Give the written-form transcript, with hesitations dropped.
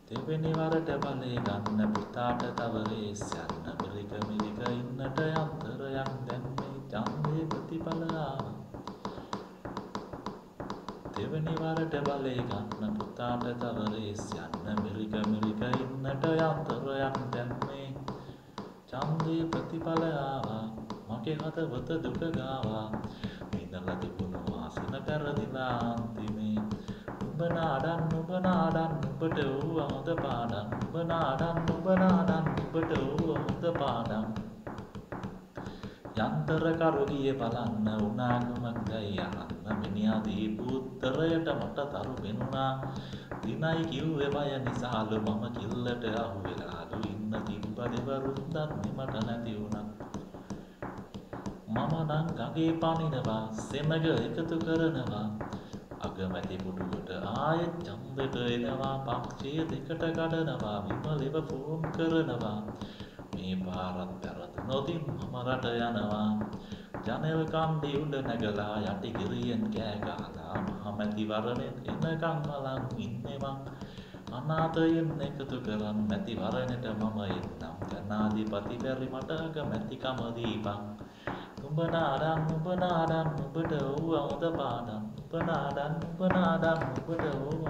දෙවෙනි වරට බලේ ගන්න පුතාට තව රේස් යන්න බරික මිරික ඉන්නට යන්තරයක් දැන් මේ ඡන්දේ ප්‍රතිඵල ආවා. දෙවෙනි වරට බලේ ගන්න පුතාට තව රේස් යන්න බරික මිරික ඉන්නට යන්තරයක් දැන් මේ ඡන්දේ ප්‍රතිඵල ආවා. මගේ හදවත දුක ගාවා. විඳලා තිබුණු ආසන පෙරදිලා අන්තිමේ උඹ නාඩන් උඹට ඌව හොඳ පාඩම් උඹ නාඩන් උඹට ඌව හොඳ පාඩම් යන්තර කරුගියේ බලන්න උනා කුමක්දයි අහන්න මිනිහා දීපු උත්තරයට මට තරු වෙනුණා දිනයි කිව්වේ බය නිසාලු මම කිල්ලට අහු වෙලාලු ඉන්න තිබ්බ දෙවරුන්දත් නිමට නැති වුණා මම නම් ගගේ පනිනවා සෙනග එකතු කරනවා අගමැති පුටුවට ආයෙත් ඡන්දෙට එනවා පක්ෂයේ දෙකට කඩනවා විමලව ෆෝම් කරනවා මේ පාරත් පෙරදුනොතින් මම රට යනවා ජනෙල් කන්දේ උඩ නැගලා යටි ගිරියෙන් කෑ ගහලා මහමැති වරණෙන් එනකන් බලන් ඉන්නේ මං අනාථයන් එකතු කරන් මැති වරණට මම එන්නම් ජනාධිපති බැරි මට අගමැතිකම දීපන් උඹ නාඩන් උඹට ඌව හොඳ පාඩම් උඹ නාඩන් උඹට ඌව